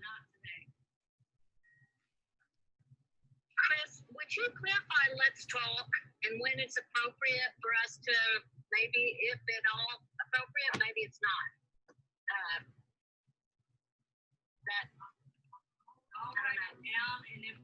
not today. Chris, would you clarify let's talk and when it's appropriate for us to maybe, if at all appropriate, maybe it's not. That I'll write it down and if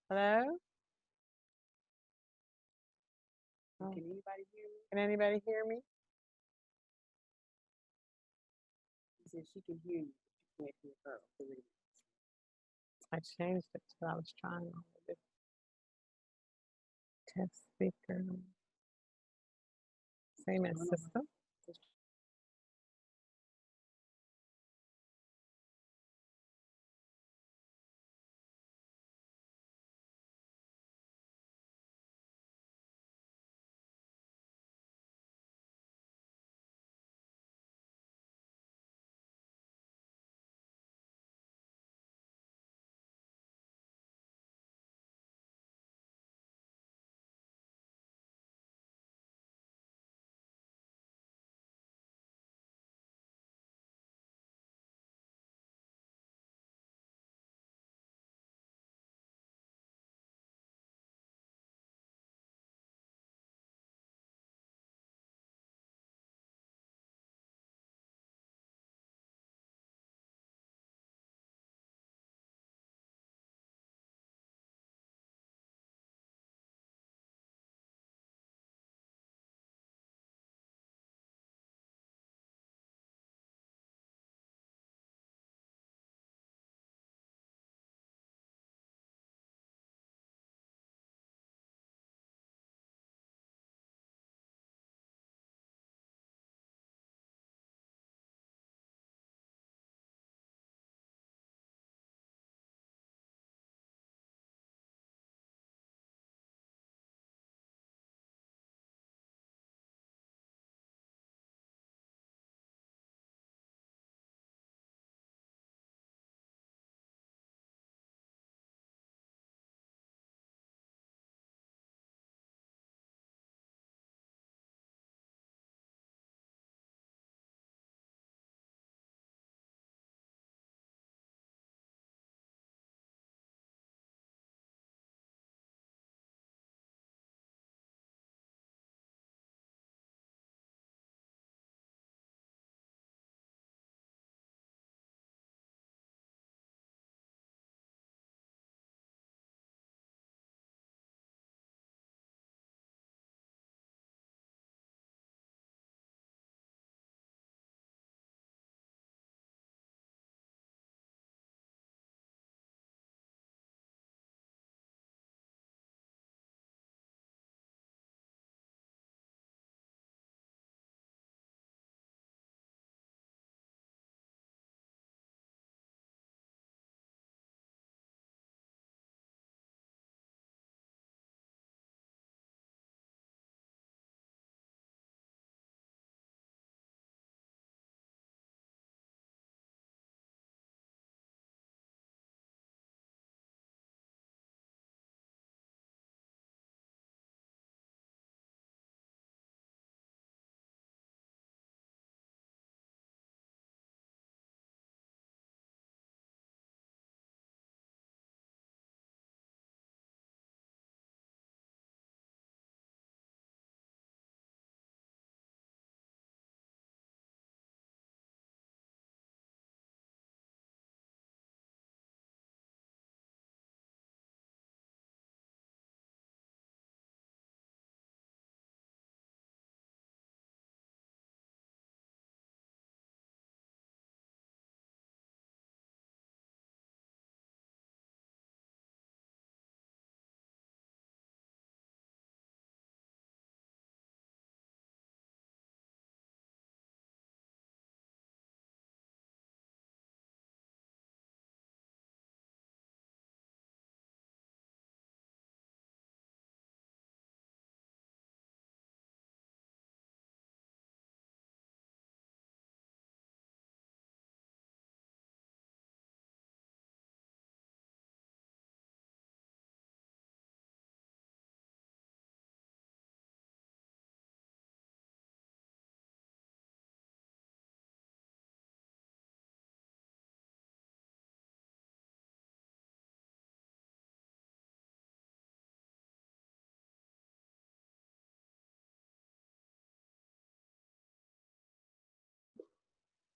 Hello? Can anybody hear me? Can anybody hear me? She said she can hear you. She can't hear her. I changed it to I was trying all of it. Test speaker. Same as system.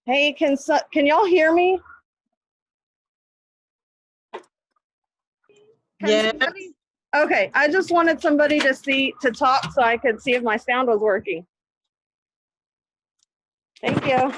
Hey, can y'all hear me? Yeah. Okay, I just wanted somebody to talk so I could see if my sound was working. Thank you.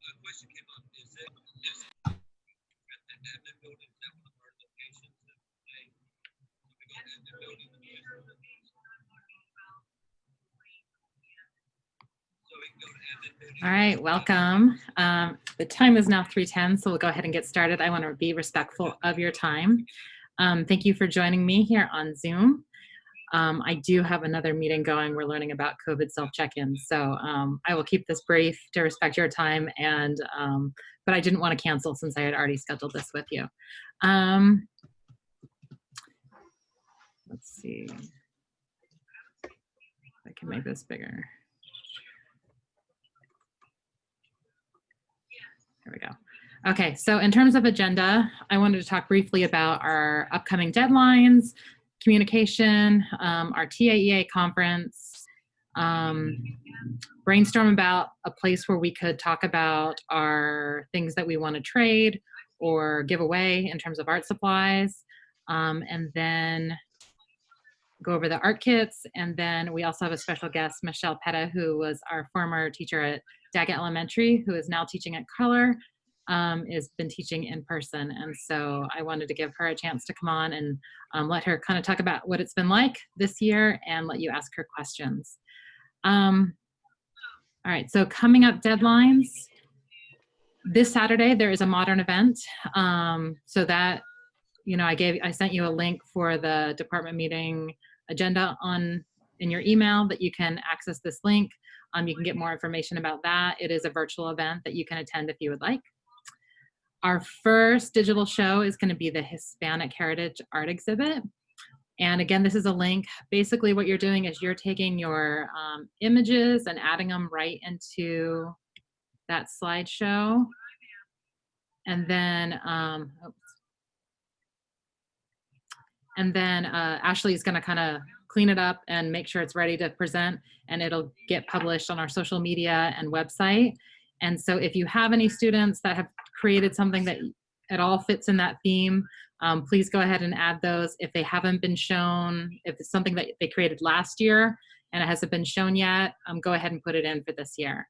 A question came up. Is it the admin building, is that one of our locations that they we go to admin building? So we can go to admin building. All right, welcome. The time is now 3:10, so we'll go ahead and get started. I want to be respectful of your time. Thank you for joining me here on Zoom. I do have another meeting going. We're learning about COVID self-check-ins, so I will keep this brief to respect your time, and but I didn't want to cancel since I had already scheduled this with you. Let's see if I can make this bigger. There we go. Okay, so in terms of agenda, I wanted to talk briefly about our upcoming deadlines, communication, our TAEA conference, brainstorm about a place where we could talk about our things that we want to trade or give away in terms of art supplies, and then go over the art kits. And then we also have a special guest, Michelle Petta, who was our former teacher at Daggett Elementary, who is now teaching at Color, has been teaching in person. And so I wanted to give her a chance to come on and let her kind of talk about what it's been like this year and let you ask her questions. All right, so coming up deadlines. This Saturday, there is a modern event. So that, you know, I sent you a link for the department meeting agenda in your email that you can access this link. You can get more information about that. It is a virtual event that you can attend if you would like. Our first digital show is going to be the Hispanic Heritage Art Exhibit. And again, this is a link. Basically what you're doing is you're taking your images and adding them right into that slideshow. And then, Ashley is going to kind of clean it up and make sure it's ready to present, and it'll get published on our social media and website. And so if you have any students that have created something that at all fits in that theme, please go ahead and add those. If they haven't been shown, if it's something that they created last year and it hasn't been shown yet, go ahead and put it in for this year.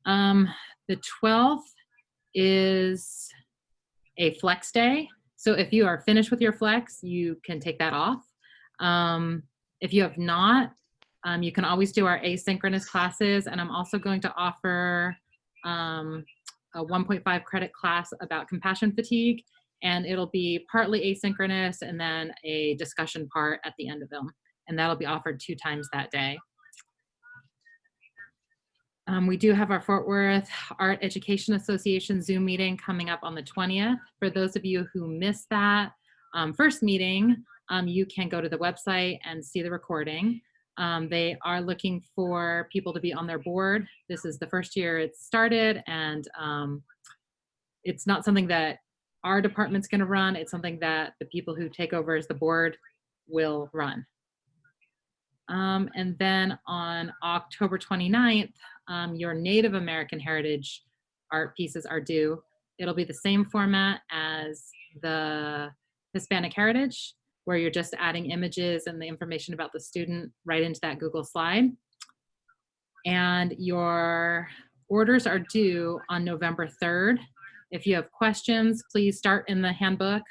The 12th is a flex day. So if you are finished with your flex, you can take that off. If you have not, you can always do our asynchronous classes. And I'm also going to offer a 1.5 credit class about compassion fatigue. And it'll be partly asynchronous and then a discussion part at the end of them. And that'll be offered 2 times that day. We do have our Fort Worth Art Education Association Zoom meeting coming up on the 20th. For those of you who missed that first meeting, you can go to the website and see the recording. They are looking for people to be on their board. This is the first year it's started, and it's not something that our department's going to run. It's something that the people who take over as the board will run. And then on October 29th, your Native American Heritage art pieces are due. It'll be the same format as the Hispanic Heritage, where you're just adding images and the information about the student right into that Google slide. And your orders are due on November 3rd. If you have questions, please start in the handbook.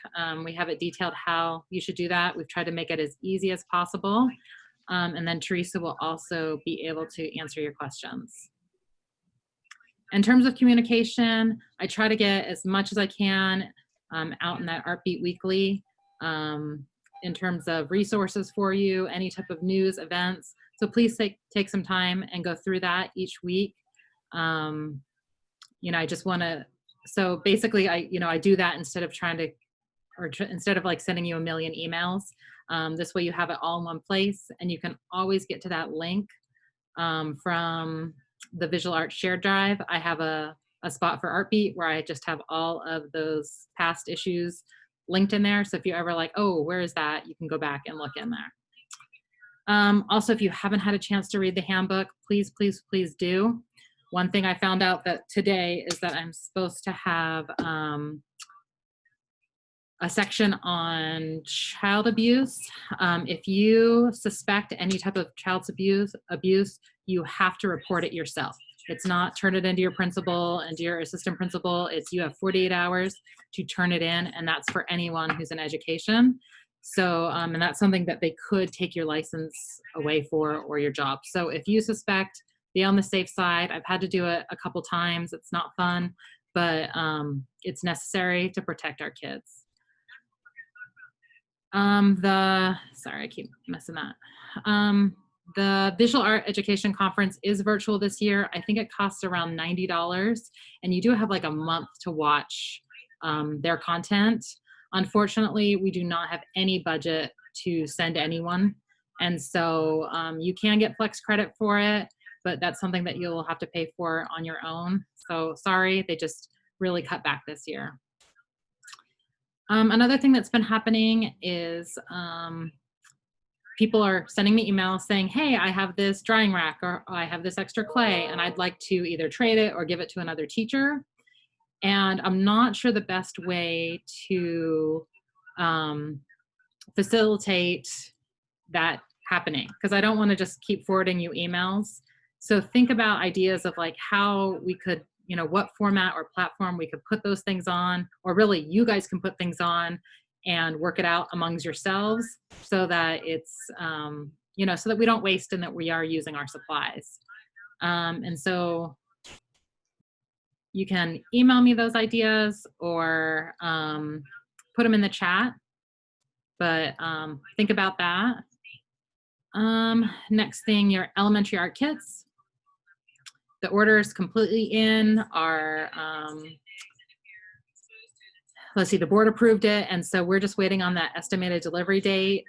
We have it detailed how you should do that. We've tried to make it as easy as possible. And then Teresa will also be able to answer your questions. In terms of communication, I try to get as much as I can out in that Art Beat Weekly in terms of resources for you, any type of news, events. So please take some time and go through that each week. You know, I just want to, so basically I do that instead of trying to, instead of like sending you a million emails. This way you have it all in one place, and you can always get to that link from the Visual Arts Shared Drive. I have a spot for Artbeat where I just have all of those past issues linked in there. So if you're ever like, oh, where is that? You can go back and look in there. Also, if you haven't had a chance to read the handbook, please, please, please do. One thing I found out that today is that I'm supposed to have a section on child abuse. If you suspect any type of child's abuse, you have to report it yourself. It's not turn it into your principal and your assistant principal. It's you have 48 hours to turn it in, and that's for anyone who's in education. So, and that's something that they could take your license away for, or your job. So if you suspect, be on the safe side. I've had to do it a couple times. It's not fun, but it's necessary to protect our kids. Sorry, I keep messing that. The Visual Art Education Conference is virtual this year. I think it costs around $90, and you do have like a month to watch their content. Unfortunately, we do not have any budget to send anyone. And so you can get flex credit for it, but that's something that you'll have to pay for on your own. So sorry, they just really cut back this year. Another thing that's been happening is people are sending me emails saying, hey, I have this drying rack, or I have this extra clay, and I'd like to either trade it or give it to another teacher. And I'm not sure the best way to facilitate that happening, because I don't want to just keep forwarding you emails. So think about ideas of like how we could, you know, what format or platform we could put those things on, or really you guys can put things on and work it out amongst yourselves so that it's, you know, so that we don't waste and that we are using our supplies. And so you can email me those ideas or put them in the chat, but think about that. Next thing, your elementary art kits. The order is completely in. Our, let's see, the board approved it, and so we're just waiting on that estimated delivery date.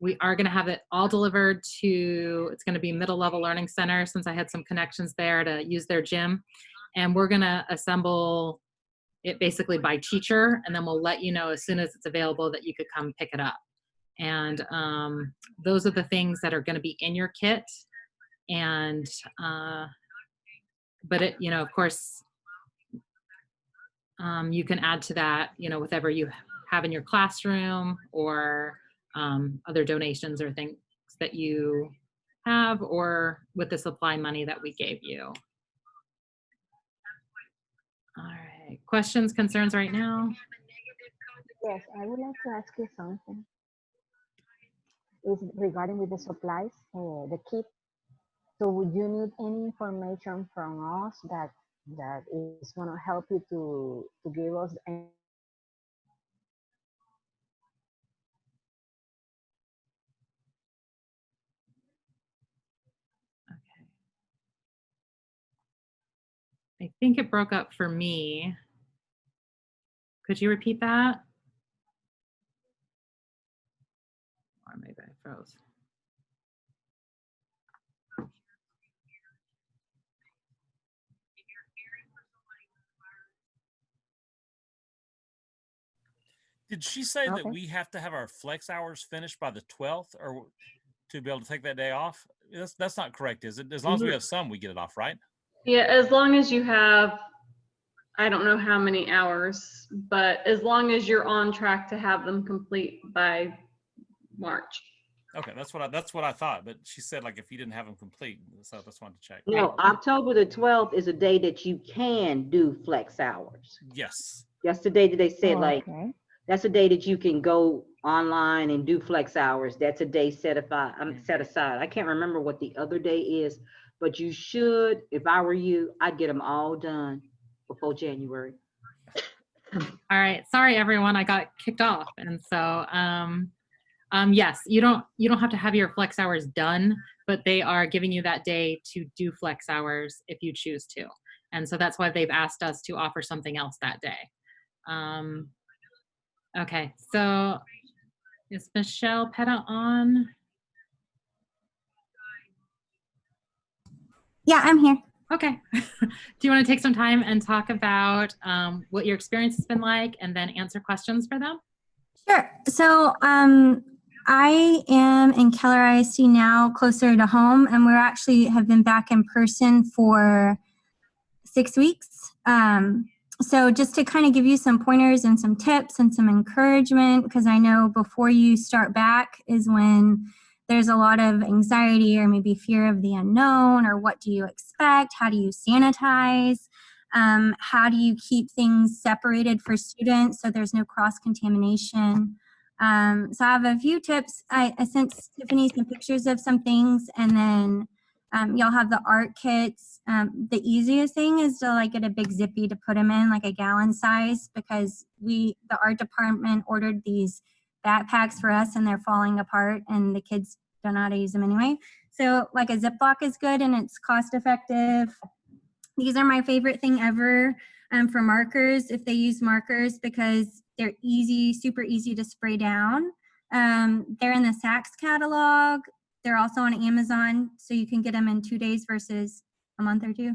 We are going to have it all delivered to, it's going to be Middle Level Learning Center, since I had some connections there to use their gym. And we're going to assemble it basically by teacher, and then we'll let you know as soon as it's available that you could come pick it up. And those are the things that are going to be in your kit. And but it, you know, of course, you can add to that, you know, whatever you have in your classroom, or other donations or things that you have, or with the supply money that we gave you. All right, questions, concerns right now? Yes, I would like to ask you something. Is regarding with the supplies, the kit. So would you need any information from us that is going to help you to give us any Okay. I think it broke up for me. Could you repeat that? Or maybe I froze. Did she say that Okay. we have to have our flex hours finished by the 12th or to be able to take that day off? That's not correct, is it? As long as we have some, we get it off, right? Yeah, as long as you have, I don't know how many hours, but as long as you're on track to have them complete by March. Okay, that's what I thought. But she said like if you didn't have them complete, so that's wanted to check. No, October the 12th is a day that you can do flex hours. Yes. That's the day that they said, like, okay. that's a day that you can go online and do flex hours. That's a day set aside. I can't remember what the other day is, but you should, if I were you, I'd get them all done before January. All right, sorry everyone, I got kicked off. And so yes, you don't have to have your flex hours done, but they are giving you that day to do flex hours if you choose to. And so that's why they've asked us to offer something else that day. Okay, so is Michelle Petta on? Yeah, I'm here. Okay. Do you want to take some time and talk about what your experience has been like, and then answer questions for them? Sure. So I am in Keller ISD now, closer to home, and we're actually have been back in person for 6 weeks. So just to kind of give you some pointers and some tips and some encouragement, because I know before you start back is when there's a lot of anxiety or maybe fear of the unknown, or what do you expect? How do you sanitize? How do you keep things separated for students so there's no cross-contamination? So I have a few tips. I sent Tiffany some pictures of some things, and then y'all have the art kits. The easiest thing is to like get a big zippy to put them in, like a gallon size, because the art department ordered these backpacks for us and they're falling apart and the kids don't know how to use them anyway. So like a Ziploc is good and it's cost effective. These are my favorite thing ever for markers, if they use markers, because they're easy, super easy to spray down. They're in the Saks catalog. They're also on Amazon, so you can get them in 2 days versus a month or two,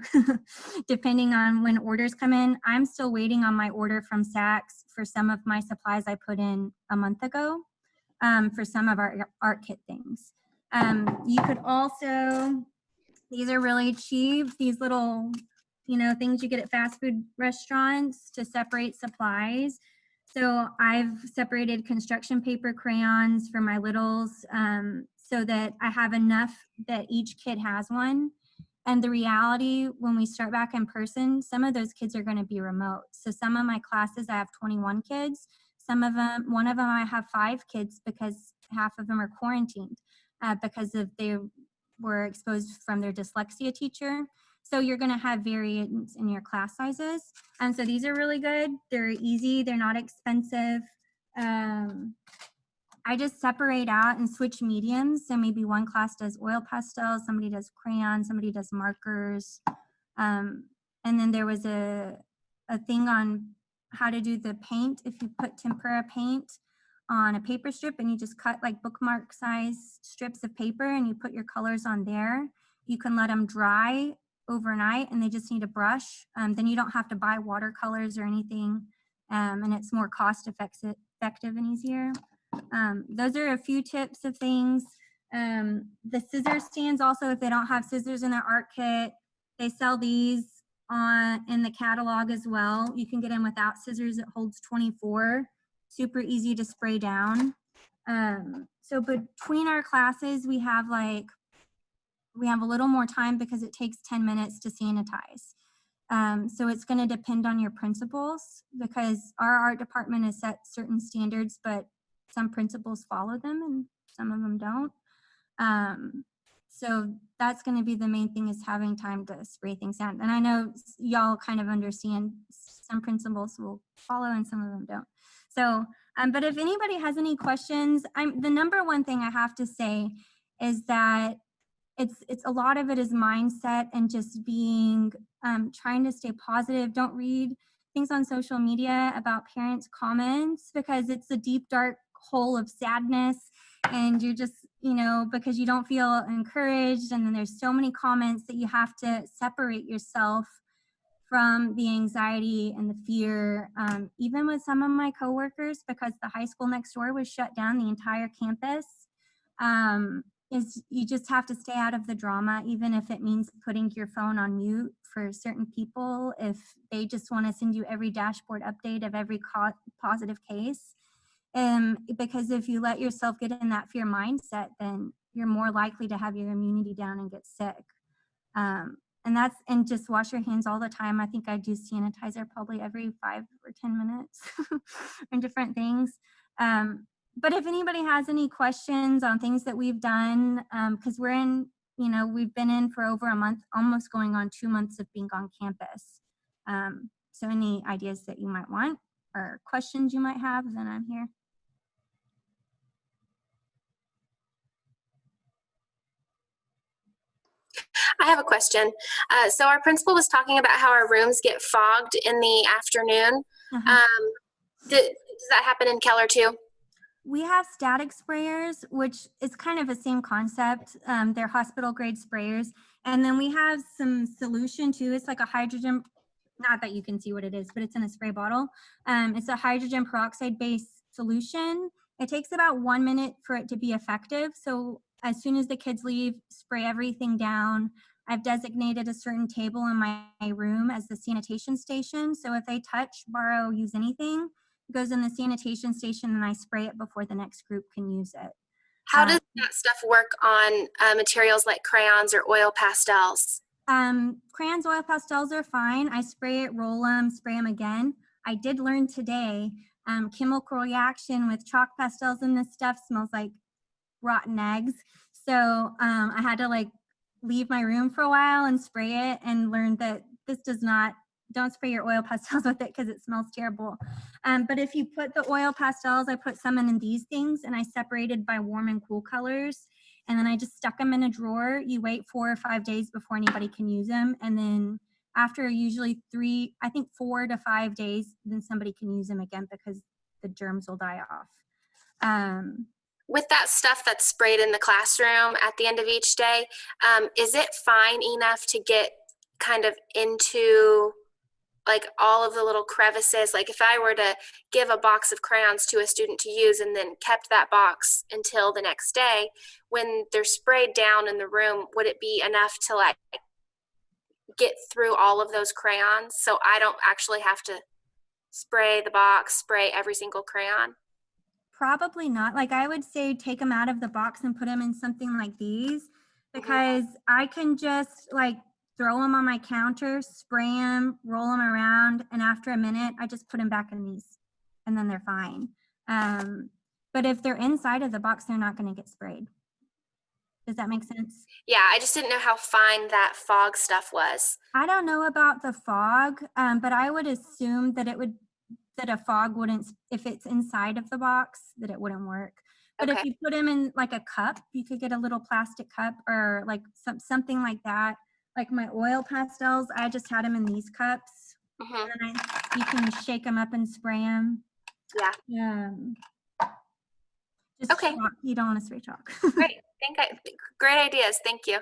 depending on when orders come in. I'm still waiting on my order from Saks for some of my supplies I put in a month ago for some of our art kit things. You could also, these are really cheap, these little, things you get at fast food restaurants to separate supplies. So I've separated construction paper crayons for my littles so that I have enough that each kid has one. And the reality, when we start back in person, some of those kids are going to be remote. So some of my classes, I have 21 kids. One of them I have 5 kids because half of them are quarantined because they were exposed from their dyslexia teacher. So you're going to have variance in your class sizes. And so these are really good. They're easy. They're not expensive. I just separate out and switch mediums. So maybe one class does oil pastel, somebody does crayons, somebody does markers. And then there was a thing on how to do the paint. If you put tempera paint on a paper strip and you just cut like bookmark size strips of paper and you put your colors on there, you can let them dry overnight and they just need a brush, then you don't have to buy watercolors or anything. And it's more cost effective and easier. Those are a few tips of things. The scissor stands also, if they don't have scissors in their art kit, they sell these in the catalog as well. You can get them without scissors. It holds 24, super easy to spray down. So between our classes, we have a little more time because it takes 10 minutes to sanitize. So it's going to depend on your principals, because our art department has set certain standards, but some principals follow them and some of them don't. So that's going to be the main thing, is having time to spray things down. And I know y'all kind of understand some principals will follow and some of them don't. So, but if anybody has any questions, the number one thing I have to say is that it's a lot of it is mindset and just being, trying to stay positive. Don't read things on social media about parents' comments, because it's a deep, dark hole of sadness, and you're just, because you don't feel encouraged, and then there's so many comments that you have to separate yourself from the anxiety and the fear. Even with some of my coworkers, because the high school next door was shut down, the entire campus, is you just have to stay out of the drama, even if it means putting your phone on mute for certain people, if they just want to send you every dashboard update of every positive case. Because if you let yourself get in that fear mindset, then you're more likely to have your immunity down and get sick. And just wash your hands all the time. I think I do sanitizer probably every 5 or 10 minutes and different things. But if anybody has any questions on things that we've done, because we've been in for over a month, almost going on 2 months of being on campus. So any ideas that you might want or questions you might have, then I'm here. I have a question. So our principal was talking about how our rooms get fogged in the afternoon. Does that happen in Keller too? We have static sprayers, which is kind of the same concept. They're hospital grade sprayers. And then we have some solution too. It's like a hydrogen, not that you can see what it is, but it's in a spray bottle. It's a hydrogen peroxide based solution. It takes about 1 minute for it to be effective. So as soon as the kids leave, spray everything down. I've designated a certain table in my room as the sanitation station. So if they touch, borrow, use anything, it goes in the sanitation station, and I spray it before the next group can use it. How does that stuff work on materials like crayons or oil pastels? Crayons, oil pastels are fine. I spray it, roll them, spray them again. I did learn today, chemical reaction with chalk pastels and this stuff smells like rotten eggs. So I had to leave my room for a while and spray it, and learned that this don't spray your oil pastels with it because it smells terrible. But if you put the oil pastels, I put some in these things, and I separated by warm and cool colors. And then I just stuck them in a drawer. You wait 4 or 5 days before anybody can use them. And then after usually 4 to 5 days, then somebody can use them again because the germs will die off. With that stuff that's sprayed in the classroom at the end of each day, is it fine enough to get kind of into all of the little crevices? Like if I were to give a box of crayons to a student to use and then kept that box until the next day, when they're sprayed down in the room, would it be enough to get through all of those crayons so I don't actually have to spray the box, spray every single crayon? Probably not. I would say take them out of the box and put them in something like these, because I can just throw them on my counter, spray them, roll them around, and after a minute, I just put them back in these, and then they're fine. But if they're inside of the box, they're not going to get sprayed. Does that make sense? Yeah, I just didn't know how fine that fog stuff was. I don't know about the fog, but I would assume that that a fog wouldn't, if it's inside of the box, that it wouldn't work. But if you put them in a cup, you could get a little plastic cup or something like that. Like my oil pastels, I just had them in these cups. And then you can shake them up and spray them. Yeah. Just chalk. You don't want to spray chalk. Great. Great ideas. Thank you.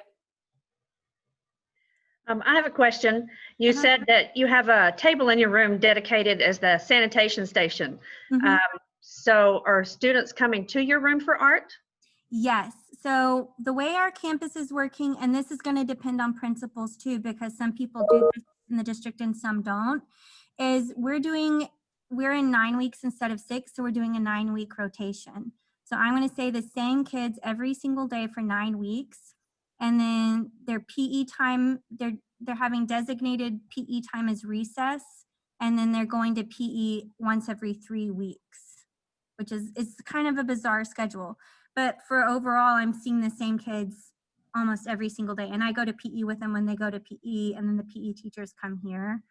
I have a question. You Uh-huh. said that you have a table in your room dedicated as the sanitation station. Mhm. So are students coming to your room for art? Yes. So the way our campus is working, and this is going to depend on principals too, because some people do this in the district and some don't, is we're in 9 weeks instead of 6, so we're doing a 9-week rotation. So I'm going to say the same kids every single day for 9 weeks, and then their PE time, they're having designated PE time as recess, and then they're going to PE once every 3 weeks, which is it's kind of a bizarre schedule. But for overall, I'm seeing the same kids almost every single day. And I go to PE with them when they go to PE, and then the PE teachers come here.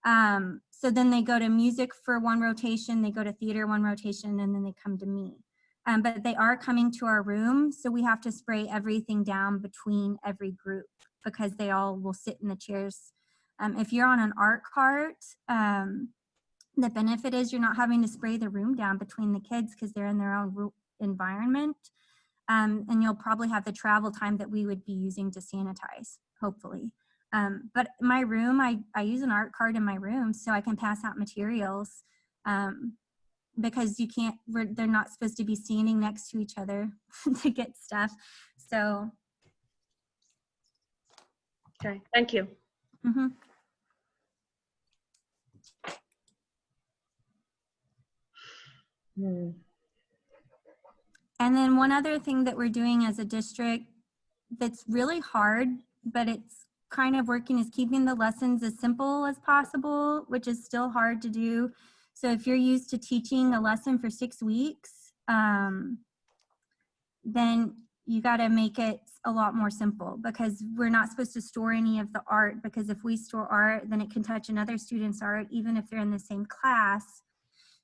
So then they go to music for one rotation, they go to theater one rotation, and then they come to me. But they are coming to our room, so we have to spray everything down between every group because they all will sit in the chairs. If you're on an art cart, the benefit is you're not having to spray the room down between the kids because they're in their own environment. And you'll probably have the travel time that we would be using to sanitize, hopefully. But my room, I use an art card in my room so I can pass out materials because you can't, they're not supposed to be standing next to each other to get stuff. So. Okay, thank you. Mm-hmm. And then one other thing that we're doing as a district that's really hard, but it's kind of working, is keeping the lessons as simple as possible, which is still hard to do. So if you're used to teaching a lesson for 6 weeks, then you got to make it a lot more simple, because we're not supposed to store any of the art, because if we store art, then it can touch another student's art, even if they're in the same class.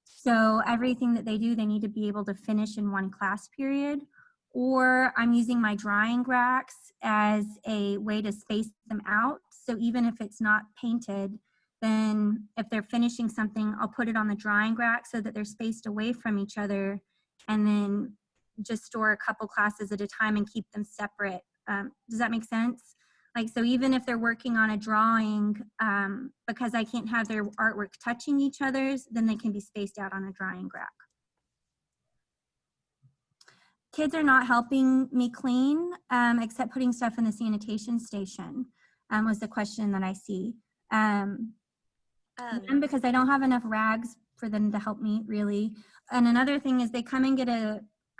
So everything that they do, they need to be able to finish in one class period. Or I'm using my drying racks as a way to space them out. So even if it's not painted, then if they're finishing something, I'll put it on the drying rack so that they're spaced away from each other, and then just store a couple classes at a time and keep them separate. Does that make sense? Like, so even if they're working on a drawing, because I can't have their artwork touching each other's, then they can be spaced out on a drying rack. Kids are not helping me clean, except putting stuff in the sanitation station, was the question that I see. Because I don't have enough rags for them to help me, really. And another thing is they come and get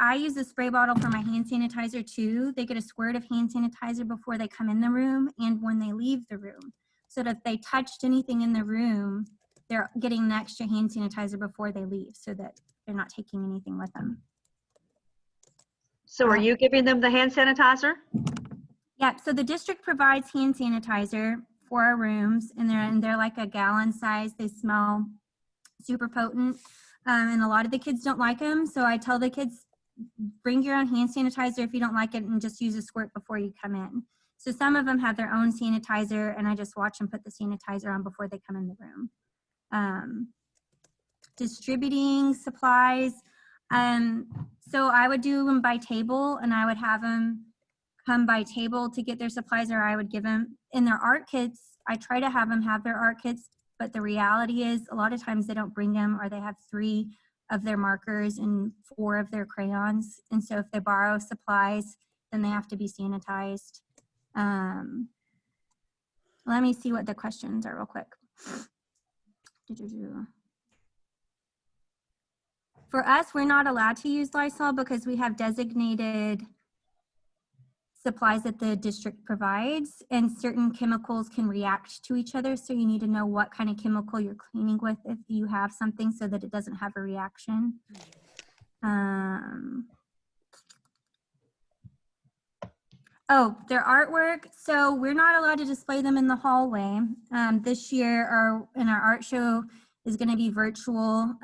I use a spray bottle for my hand sanitizer too. They get a squirt of hand sanitizer before they come in the room and when they leave the room. So that if they touched anything in the room, they're getting the extra hand sanitizer before they leave, so that they're not taking anything with them. So are you giving them the hand sanitizer? Yeah, so the district provides hand sanitizer for our rooms, and they're like a gallon size. They smell super potent, and a lot of the kids don't like them. So I tell the kids, bring your own hand sanitizer if you don't like it, and just use a squirt before you come in. So some of them have their own sanitizer, and I just watch them put the sanitizer on before they come in the room. Distributing supplies. So I would do them by table, and I would have them come by table to get their supplies, or I would give them in their art kits. I try to have them have their art kits, but the reality is a lot of times they don't bring them, or they have 3 of their markers and 4 of their crayons. And so if they borrow supplies, then they have to be sanitized. Let me see what the questions are real quick. For us, we're not allowed to use Lysol because we have designated supplies that the district provides, and certain chemicals can react to each other. So you need to know what kind of chemical you're cleaning with if you have something, so that it doesn't have a reaction. Oh, their artwork. So we're not allowed to display them in the hallway. This year, in our art show is going to be virtual,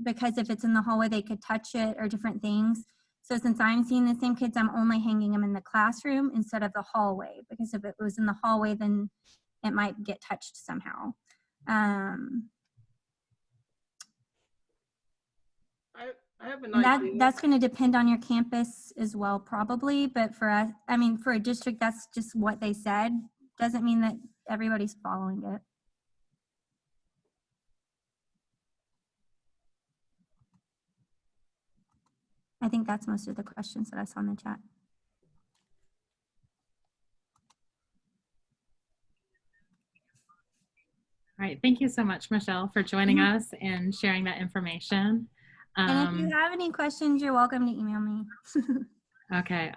because if it's in the hallway, they could touch it or different things. So since I'm seeing the same kids, I'm only hanging them in the classroom instead of the hallway, because if it was in the hallway, then it might get touched somehow. I have an idea. That's going to depend on your campus as well, probably. But for us, I mean, for a district, that's just what they said. doesn't mean that everybody's following it. I think that's most of the questions that I saw in the chat. All right, thank you so much, Michelle, for joining us and sharing that information. And if you have any questions, you're welcome to email me. Okay,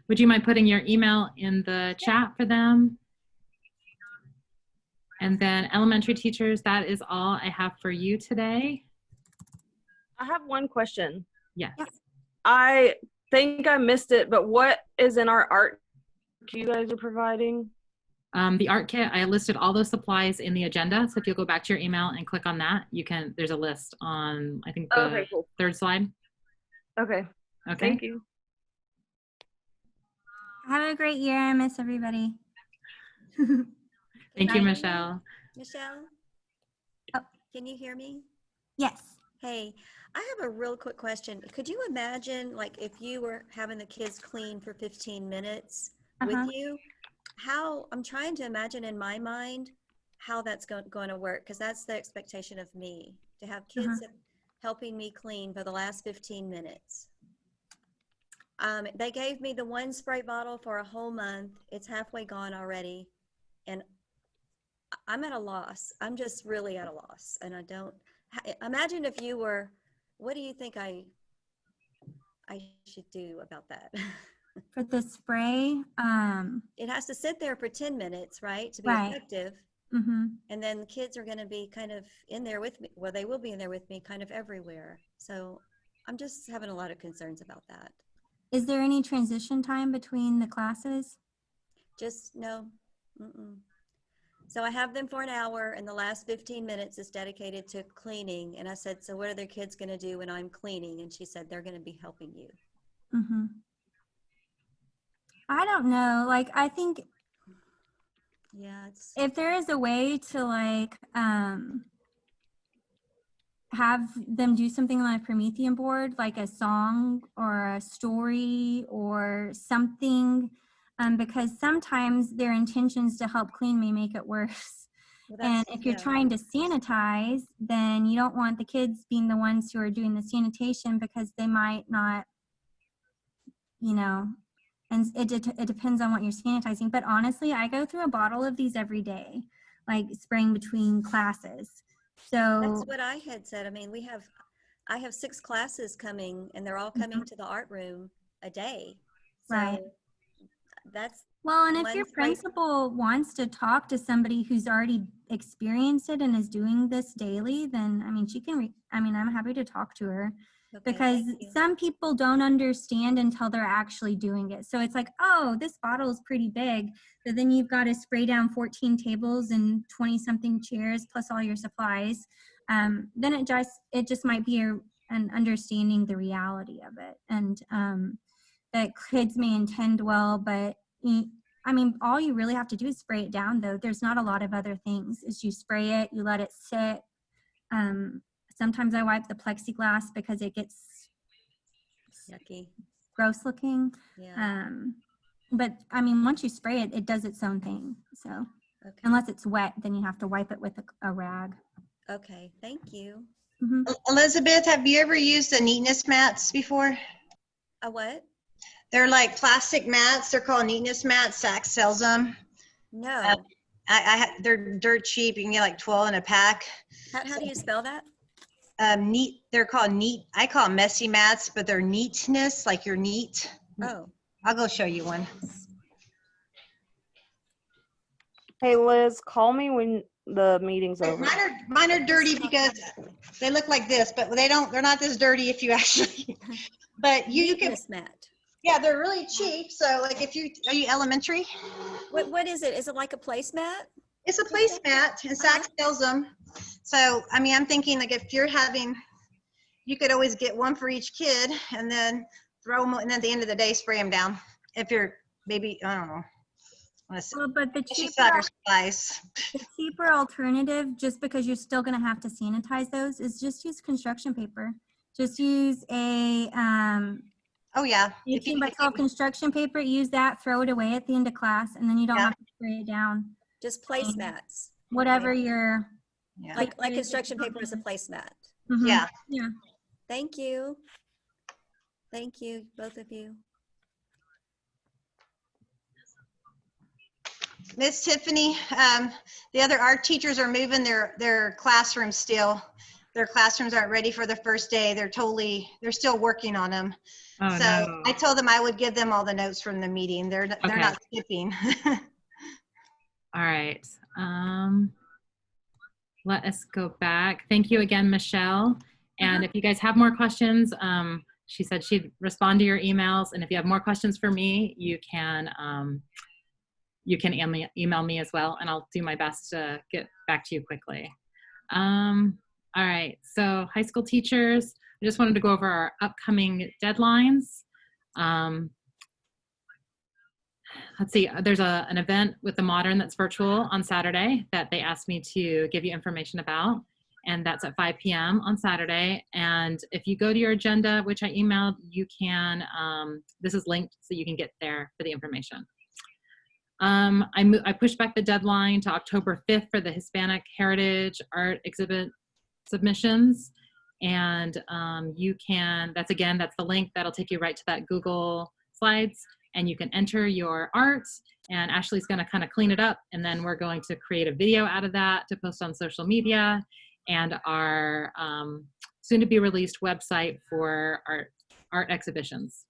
would you mind putting your email in the chat for them? And then elementary teachers, that is all I have for you today. I have one question. Yes. I think I missed it, but what is in our art you guys are providing? The art kit, I listed all those supplies in the agenda. So if you'll go back to your email and click on that, you can, there's a list on, I think, the Okay, cool. third slide. Okay. Okay. Thank you. Have a great year. I miss everybody. Thank you, Michelle. Michelle? Oh. Can you hear me? Yes. Hey, I have a real quick question. Could you imagine, like, if you were having the kids clean for 15 minutes with you? How, I'm trying to imagine in my mind how that's going to work, because that's the expectation of me, to have kids helping me clean for the last 15 minutes. They gave me the one spray bottle for a whole month. It's halfway gone already. And I'm at a loss. I'm just really at a loss. And I don't, imagine if you were, what do you think I should do about that? For the spray, it has to sit there for 10 minutes, right, to be Right. effective. And then the kids are going to be kind of in there with me. Well, they will be in there with me kind of everywhere. So I'm just having a lot of concerns about that. Is there any transition time between the classes? Just no. So I have them for an hour, and the last 15 minutes is dedicated to cleaning. And I said, so what are their kids going to do when I'm cleaning? And she said, they're going to be helping you. I don't know. Like, I think yeah, it's, if there is a way to like have them do something on a Promethean board, like a song or a story or something, because sometimes their intentions to help clean may make it worse. well, And if you're trying to sanitize, then you don't want the kids being the ones who are doing the sanitation, because they might not, you know, and it depends on what you're sanitizing. But honestly, I go through a bottle of these every day, like spraying between classes. So that's what I had said. I mean, I have 6 classes coming, and they're all coming to the art room a day. So right. That's well, and if your principal wants to talk to somebody who's already experienced it and is doing this daily, then I mean, she can. I'm happy to talk to her. Okay, because some people don't understand until they're actually doing it. So it's like, oh, this bottle is pretty big, but then you've got to spray down 14 tables and 20 something chairs plus all your supplies. Then it just might be an understanding the reality of it, and that kids may intend well, but I mean, all you really have to do is spray it down, though. There's not a lot of other things. Is you spray it, you let it sit. Sometimes I wipe the plexiglass because it gets yucky, gross looking. Yeah. But I mean, once you spray it, it does its own thing. So unless it's wet, then you have to wipe it with a rag. Okay, thank you. Elizabeth, have you ever used the neatness mats before? A what? They're like plastic mats. They're called neatness mats. Saks sells them. No. They're dirt cheap. You can get like 12 in a pack. How do you spell that? Neat. They're called neat. I call them messy mats, but they're neatness, like you're neat. Oh. I'll go show you one. Hey Liz, call me when the meeting's over. Mine are dirty because they look like this, but they're not this dirty if you actually, but you can. Mat. Yeah, they're really cheap. So like are you elementary? What is it? Is it like a placemat? It's a placemat, and Saks sells them. So, I mean, I'm thinking like if you're having, you could always get one for each kid and then throw them, and then at the end of the day, spray them down. If you're maybe, I don't know. Well, but the cheaper alternative, just because you're still going to have to sanitize those, is just use construction paper. Just use a Oh, yeah. If you 18 by 12 construction paper, use that, throw it away at the end of class, and then you don't Yeah. have to spray it down. Just Um, placemats. Whatever Okay. your Yeah. Like paper is, construction paper as a placemat. Mhm. Yeah. Yeah. Thank you. Thank you, both of you. Miss Tiffany, the other art teachers are moving their classrooms still. Their classrooms aren't ready for the first day. They're still working on them. Oh, So no. I told them I would give them all the notes from the meeting. They're Okay. not skipping. All right. Let us go back. Thank you again, Michelle. And if you guys have more questions, she said she'd respond to your emails. And if you have more questions for me, you can email me as well, and I'll do my best to get back to you quickly. All right, so high school teachers, I just wanted to go over our upcoming deadlines. Let's see, there's an event with the Modern that's virtual on Saturday that they asked me to give you information about, and that's at 5 p.m. on Saturday. And if you go to your agenda, which I emailed, you can, this is linked so you can get there for the information. I pushed back the deadline to October 5th for the Hispanic Heritage Art Exhibit submissions. And you can, that's the link that'll take you right to that Google Slides, and you can enter your art, and Ashley's gonna kind of clean it up, and then we're going to create a video out of that to post on social media and our soon to be released website for art exhibitions.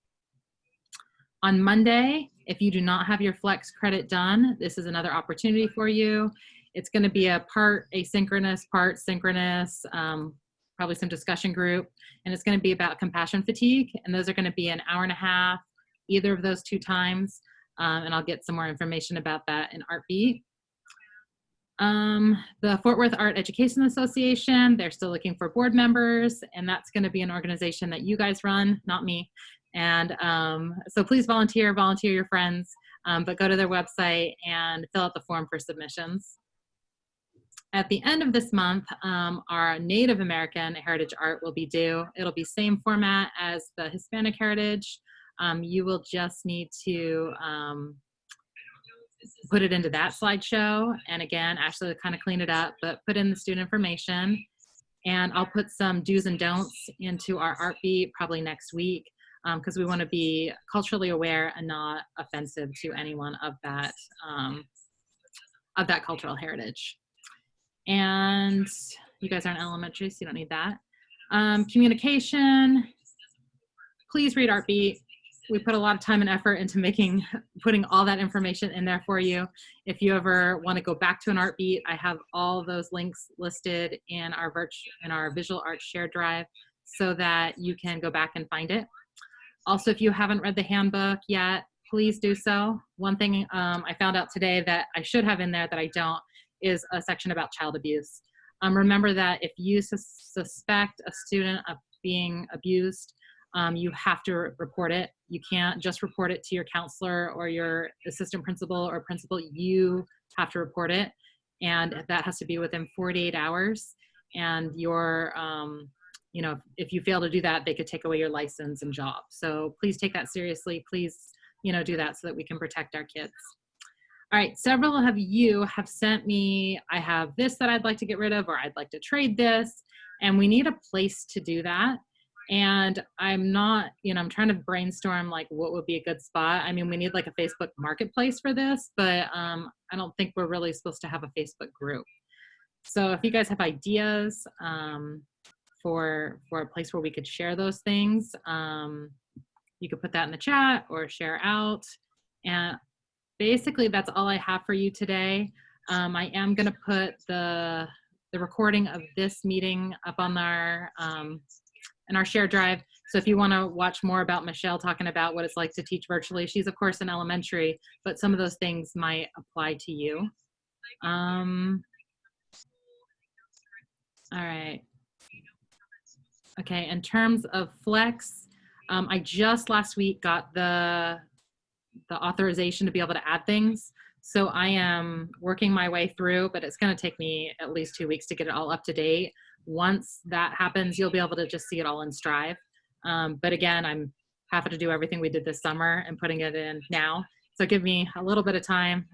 On Monday, if you do not have your flex credit done, this is another opportunity for you. It's going to be a part asynchronous, part synchronous, probably some discussion group, and it's going to be about compassion fatigue, and those are going to be an hour and a half, either of those 2 times, and I'll get some more information about that in ArtBeat. The Fort Worth Art Education Association, they're still looking for board members, and that's going to be an organization that you guys run, not me. And so please volunteer your friends, but go to their website and fill out the form for submissions. At the end of this month, our Native American Heritage Art will be due. It'll be same format as the Hispanic Heritage. You will just need to put it into that slideshow. And again, Ashley will kind of clean it up, but put in the student information. And I'll put some do's and don'ts into our ArtBeat probably next week, because we want to be culturally aware and not offensive to anyone of that cultural heritage. And you guys aren't elementary, so you don't need that. Communication, please read ArtBeat. We put a lot of time and effort into putting all that information in there for you. If you ever want to go back to an ArtBeat, I have all those links listed in our visual art shared drive so that you can go back and find it. Also, if you haven't read the handbook yet, please do so. One thing I found out today that I should have in there that I don't is a section about child abuse. Remember that if you suspect a student of being abused, you have to report it. You can't just report it to your counselor or your assistant principal or principal. You have to report it, and that has to be within 48 hours. And your, if you fail to do that, they could take away your license and job. So please take that seriously. Please, do that so that we can protect our kids. All right, several of you have sent me, I have this that I'd like to get rid of, or I'd like to trade this, and we need a place to do that. And I'm not, I'm trying to brainstorm like what would be a good spot. I mean, we need like a Facebook marketplace for this, but I don't think we're really supposed to have a Facebook group. So if you guys have ideas for a place where we could share those things, you could put that in the chat or share out. And basically that's all I have for you today. I am gonna put the recording of this meeting up on our, in our shared drive. So if you wanna watch more about Michelle talking about what it's like to teach virtually, she's of course in elementary, but some of those things might apply to you. All right. Okay, in terms of Flex, I just last week got the authorization to be able to add things. So I am working my way through, but it's gonna take me at least 2 weeks to get it all up to date. Once that happens, you'll be able to just see it all in Strive. But again, I'm having to do everything we did this summer and putting it in now. So give me a little bit of time.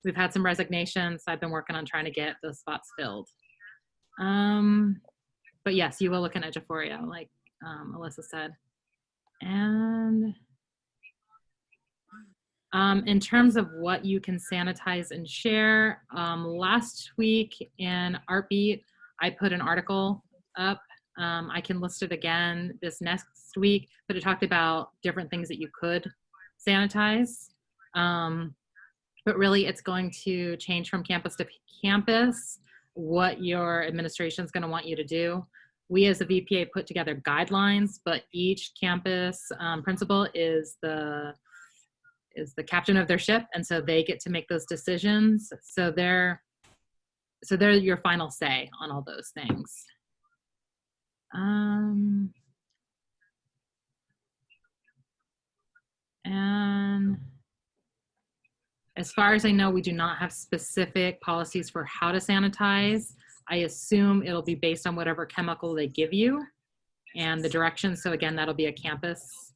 We've had some resignations. So I've been working on trying to get those spots filled. But yes, you will look in Edgeforia, like Alyssa said. And in terms of what you can sanitize and share, last week in Artbeat, I put an article up. I can list it again this next week, but it talked about different things that you could sanitize. But really, it's going to change from campus to campus what your administration is going to want you to do. We as the VPA put together guidelines, but each campus principal is the captain of their ship, and so they get to make those decisions. So they're your final say on all those things. And as far as I know, we do not have specific policies for how to sanitize. I assume it'll be based on whatever chemical they give you and the directions. So again, that'll be a campus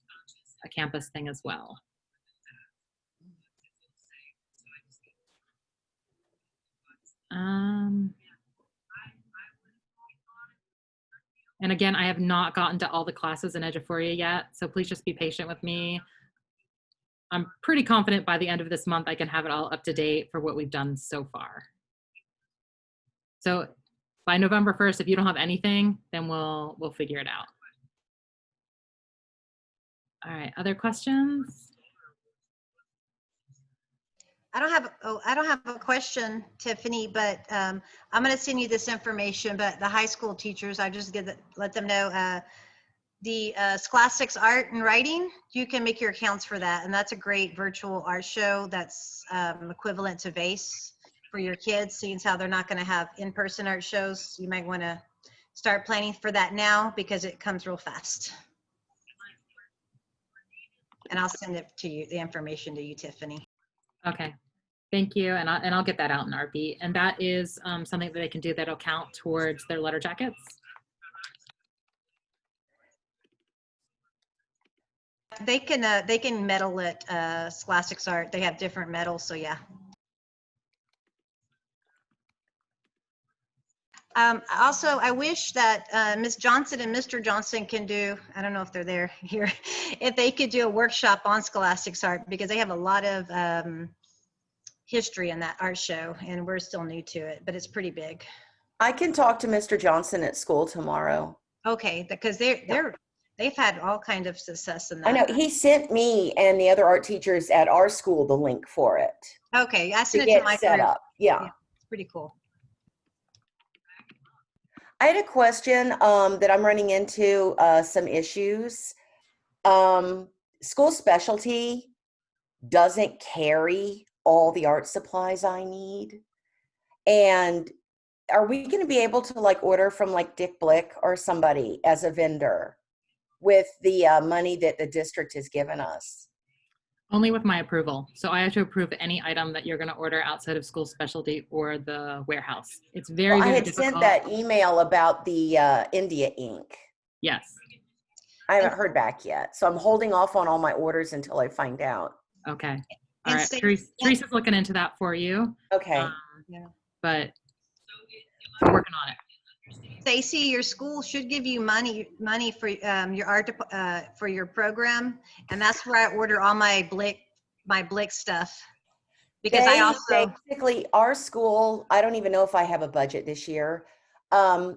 thing as well. And again, I have not gotten to all the classes in Edgeforia yet, so please just be patient with me. I'm pretty confident by the end of this month I can have it all up to date for what we've done so far. So by November 1st, if you don't have anything, then we'll figure it out. All right, other questions? I don't have a question, Tiffany, but I'm going to send you this information. But the high school teachers, I just let them know the Scholastics Art and Writing. You can make your accounts for that, and that's a great virtual art show that's equivalent to VASE for your kids. Seeing how they're not going to have in-person art shows, you might want to start planning for that now because it comes real fast. And I'll send it to you, the information to you, Tiffany. Okay, thank you. And I'll get that out in Artbeat. And that is something that they can do that'll count towards their letter jackets. They can medal it, Scholastics Art. They have different medals, so yeah. Also, I wish that Ms. Johnson and Mr. Johnson can do, I don't know if they're there here, if they could do a workshop on Scholastics Art, because they have a lot of history in that art show, and we're still new to it, but it's pretty big. I can talk to Mr. Johnson at school tomorrow. Okay, because they've had all kind of success in that. I know, he sent me and the other art teachers at our school the link for it. Okay, I sent to it to get my set group. up. Yeah. It's pretty cool. I had a question that I'm running into some issues. School specialty doesn't carry all the art supplies I need. And are we going to be able to like order from like Dick Blick or somebody as a vendor with the money that the district has given us? Only with my approval. So I have to approve any item that you're going to order outside of school specialty or the warehouse. It's very, Well, very I had difficult. sent that email about the India ink. Yes. I haven't heard back yet. So I'm holding off on all my orders until I find out. Okay. All right. Teresa's looking into that for you. Okay. Yeah. But we're working on it. Stacy, your school should give you money for your art for your program, and that's where I order all my Blick stuff. Because I also basically our school, I don't even know if I have a budget this year. Back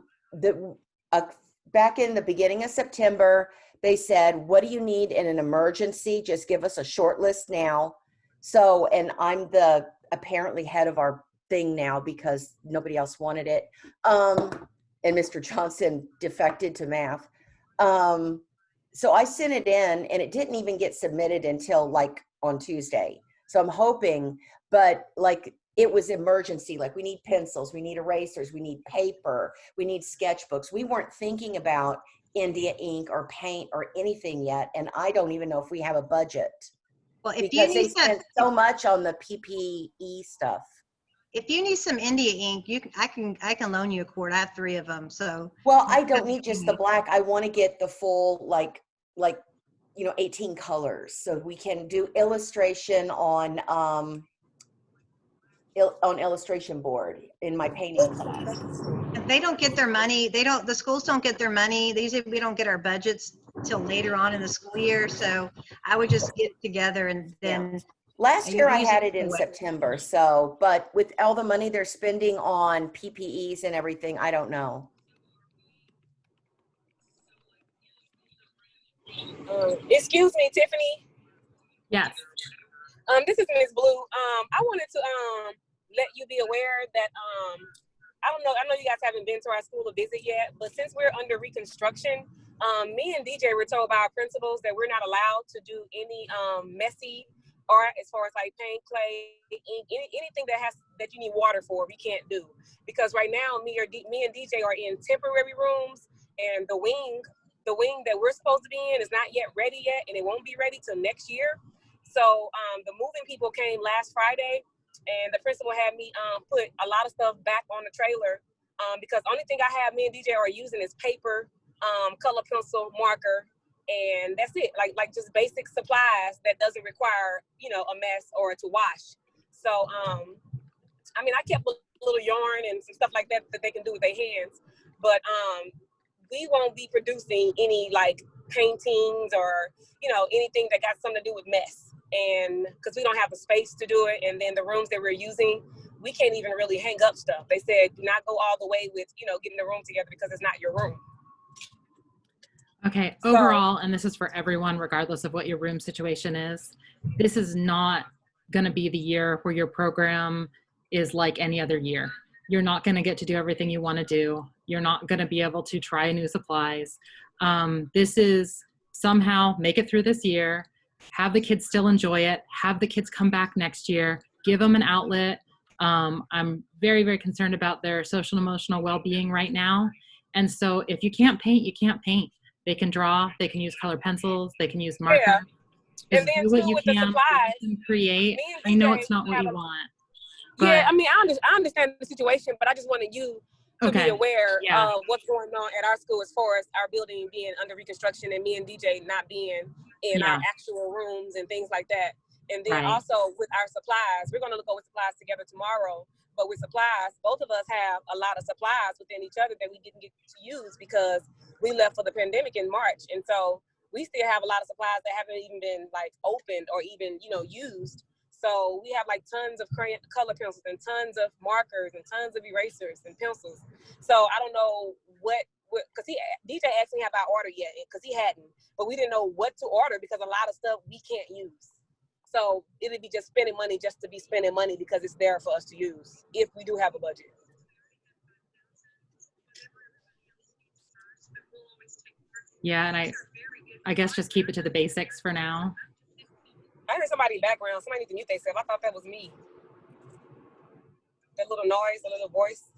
in the beginning of September, they said, "What do you need in an emergency? Just give us a short list now." So, and I'm the apparently head of our thing now because nobody else wanted it. And Mr. Johnson defected to math. So I sent it in and it didn't even get submitted until like on Tuesday. So I'm hoping, but like it was emergency. Like we need pencils, we need erasers, we need paper, we need sketchbooks. We weren't thinking about India ink or paint or anything yet. And I don't even know if we have a budget. Well, if because you they need spent so much on the PPE stuff. If you need some India ink, I can loan you a quart. I have 3 of them. So well, I don't need just the black. I want to get the full like 18 colors. So we can do illustration on illustration board in my painting class. They don't get their money. The schools don't get their money. We don't get our budgets till later on in the school year. So I would just get together and then. Last year I had it in September. September. So, but with all the money they're spending on PPEs and everything, I don't know. Excuse me, Tiffany. Yes. This is Miss Blue. I wanted to let you be aware that I know you guys haven't been to our school to visit yet, but since we're under reconstruction, me and DJ were told by our principals that we're not allowed to do any messy art as far as like paint, clay, ink, anything that you need water for, we can't do. Because right now me and DJ are in temporary rooms, and the wing that we're supposed to be in is not yet ready yet, and it won't be ready till next year. So the moving people came last Friday, and the principal had me put a lot of stuff back on the trailer because the only thing me and DJ are using is paper, color pencil, marker, and that's it. Like just basic supplies that doesn't require, a mess or to wash. So, I kept a little yarn and some stuff like that they can do with their hands, but we won't be producing any like paintings or, anything that got something to do with mess. And because we don't have the space to do it. And then the rooms that we're using, we can't even really hang up stuff. They said, do not go all the way with, getting the room together because it's not your room. Okay, overall, and this is for everyone, regardless of what your room situation is, this is not going to be the year where your program is like any other year. You're not going to get to do everything you want to do. You're not going to be able to try new supplies. This is somehow make it through this year, have the kids still enjoy it, have the kids come back next year, give them an outlet. I'm very, very concerned about their social and emotional well-being right now. And so if you can't paint, you can't paint. They can draw, they can use color pencils, they can use markers. Yeah. Just And then do what too, you with can, the supplies, create. I know it's not what you want. Yeah, but- I understand the situation, but I just wanted you to be aware of what's going on at our school as far as our building being under reconstruction and me and DJ not being in our actual rooms and things like that. And then also with our supplies, we're going to look over supplies together tomorrow. But with supplies, both of us have a lot of supplies within each other that we didn't get to use because we left for the pandemic in March. And so we still have a lot of supplies that haven't even been like opened or even, used. So we have like tons of color pencils and tons of markers and tons of erasers and pencils. So I don't know because DJ asked me have I ordered yet because he hadn't, but we didn't know what to order because a lot of stuff we can't use. So it'd be just spending money just to be spending money because it's there for us to use if we do have a budget. Yeah, and I guess just keep it to the basics for now. I heard somebody background. Somebody need to mute themselves. I thought that was me. That little noise, a little voice.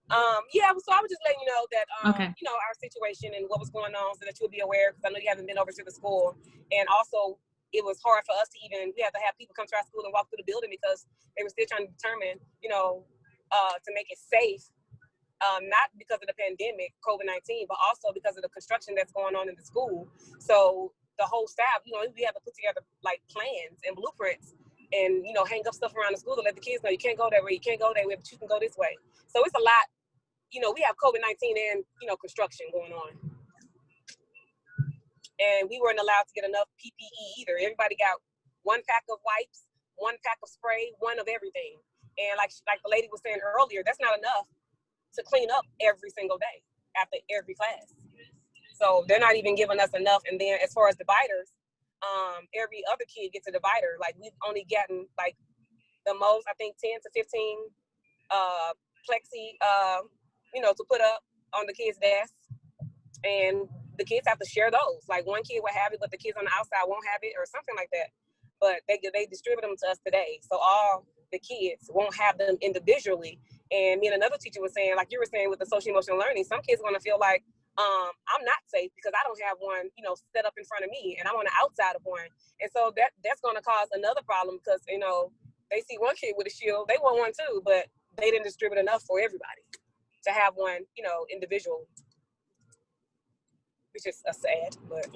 So I was just letting you know that, our situation and what was going on so that you'll be aware because I know you haven't been over to the school. And also, it was hard for us we had to have people come to our school and walk through the building because they were still trying to determine, to make it safe. Not because of the pandemic, COVID-19, but also because of the construction that's going on in the school. So the whole staff, we have to put together like plans and blueprints and, hang up stuff around the school to let the kids know you can't go that way, you can't go that way, but you can go this way. So it's a lot, we have COVID-19 and, construction going on. And we weren't allowed to get enough PPE either. Everybody got one pack of wipes, one pack of spray, one of everything. And like the lady was saying earlier, that's not enough to clean up every single day after every class. So they're not even giving us enough. And then as far as dividers, every other kid gets a divider. Like we've only gotten like the most, I think 10 to 15 plexi, to put up on the kids' desks. And the kids have to share those. Like one kid will have it, but the kids on the outside won't have it or something like that. But they distribute them to us today. So all the kids won't have them individually. And me and another teacher was saying, like you were saying with the social emotional learning, some kids are going to feel like I'm not safe because I don't have one, set up in front of me and I'm on the outside of one. And so that's going to cause another problem because, they see one kid with a shield, they want one too, but they didn't distribute enough for everybody to have one, individual, which is sad, but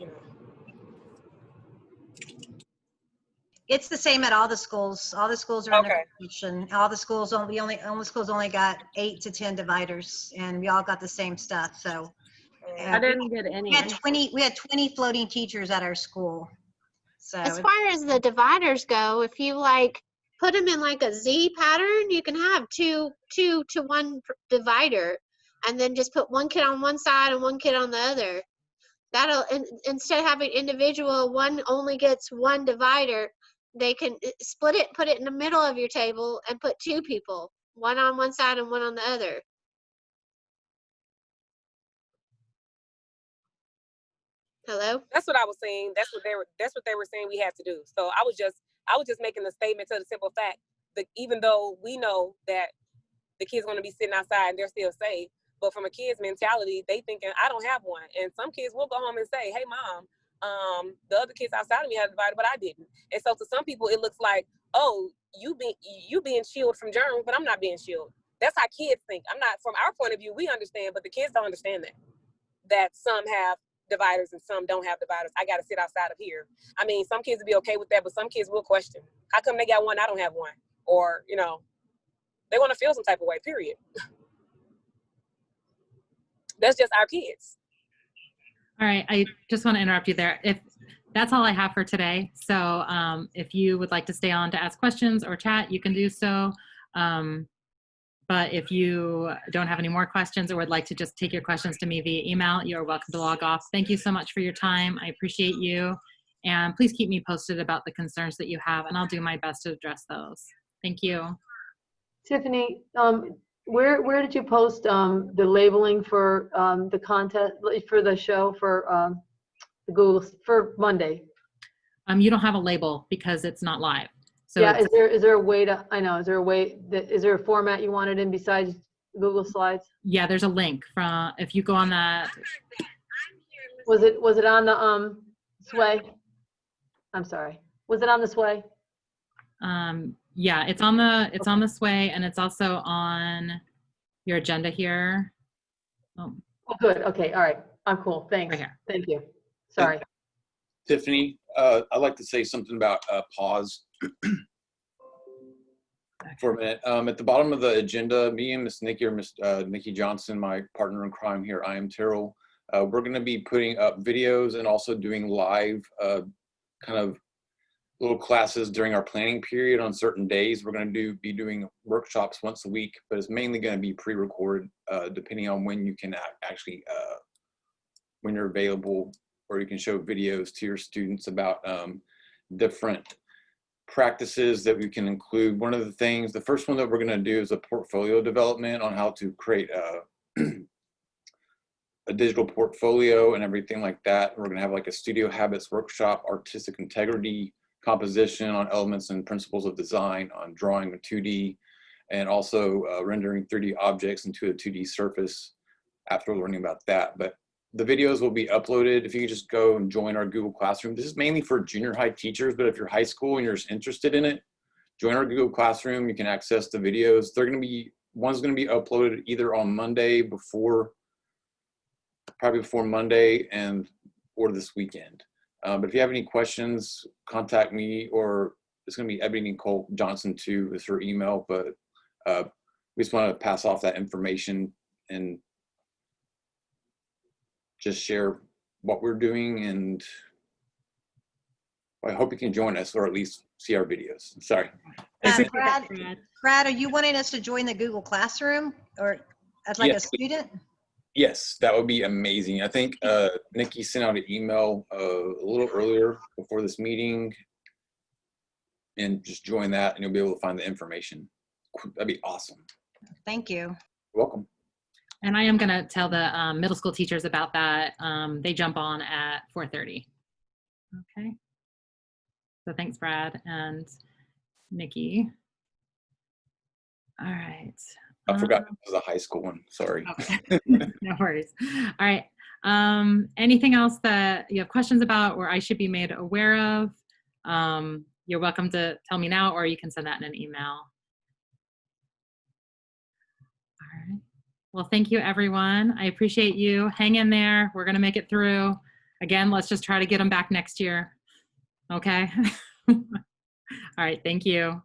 It's the same at all the schools. All the schools are under Okay. construction. All the schools only schools only got 8 to 10 dividers, and we all got the same stuff. So I didn't get any. we had 20 floating teachers at our school. So As far as the dividers go, if you like put them in like a Z pattern, you can have two to one divider, and then just put one kid on one side and one kid on the other. That'll instead of having individual, one only gets one divider. They can split it, put it in the middle of your table, and put 2 people, one on one side and one on the other. Hello? That's what I was saying. That's what they were saying we had to do. So I was just making the statement to the simple fact that even though we know that the kids want to be sitting outside and they're still safe, but from a kid's mentality, they thinking I don't have one. And some kids will go home and say, "Hey, mom, the other kids outside of me had a divider, but I didn't." And so to some people, it looks like, "Oh, you being shielded from germs, but I'm not being shielded." That's how kids think. I'm not. From our point of view, we understand, but the kids don't understand that some have dividers and some don't have dividers. I got to sit outside of here. I mean, some kids will be okay with that, but some kids will question, how come they got one, I don't have one? Or, they want to feel some type of way, period. That's just our kids. All right, I just want to interrupt you there. If that's all I have for today. So if you would like to stay on to ask questions or chat, you can do so. But if you don't have any more questions or would like to just take your questions to me via email, you're welcome to log off. Thank you so much for your time. I appreciate you. And please keep me posted about the concerns that you have, and I'll do my best to address those. Thank you. Tiffany, where did you post the labeling for the content for the show for the Google for Monday? You don't have a label because it's not live. So yeah, is there a way to, is there a format you want it in besides Google Slides? Yeah, there's a link from, if you go on that. Was it on the Sway? I'm sorry. Was it on the Sway? Yeah, it's on the Sway, and it's also on your agenda here. Oh, good. Okay. All right. I'm cool. Thanks. Right here. Thank you. Sorry. Tiffany, I'd like to say something about pause for a minute. At the bottom of the agenda, me and Miss Nikki, or Miss Nikki Johnson, my partner in crime here, I am Terrell. We're going to be putting up videos and also doing live kind of little classes during our planning period on certain days. We're going to be doing workshops once a week, but it's mainly going to be pre-recorded depending on when you can actually, when you're available, or you can show videos to your students about different practices that we can include. One of the things, the first one that we're going to do is a portfolio development on how to create a digital portfolio and everything like that. We're going to have like a studio habits workshop, artistic integrity, composition on elements and principles of design, on drawing with 2D, and also rendering 3D objects into a 2D surface after learning about that. But the videos will be uploaded. If you could just go and join our Google Classroom. This is mainly for junior high teachers, but if you're high school and you're just interested in it, join our Google Classroom. You can access the videos. One's going to be uploaded either on Monday probably before Monday or this weekend. But if you have any questions, contact me, or it's going to be Ebony Nicole Johnson too, is her email. But we just want to pass off that information and just share what we're doing, and I hope you can join us, or at least see our videos. Sorry. Brad, are you wanting us to join the Google Classroom or as like a student? Yes, that would be amazing. I think Nikki sent out an email a little earlier before this meeting, and just join that and you'll be able to find the information. That'd be awesome. Thank you. You're welcome. And I am going to tell the middle school teachers about that. They jump on at 4:30. Okay. So thanks, Brad and Nikki. All right. I forgot it was a high school one. Sorry. Okay. No worries. All right. Anything else that you have questions about or I should be made aware of? You're welcome to tell me now, or you can send that in an email. All right. Well, thank you, everyone. I appreciate you. Hang in there. We're going to make it through. Again, let's just try to get them back next year. Okay. right, thank you.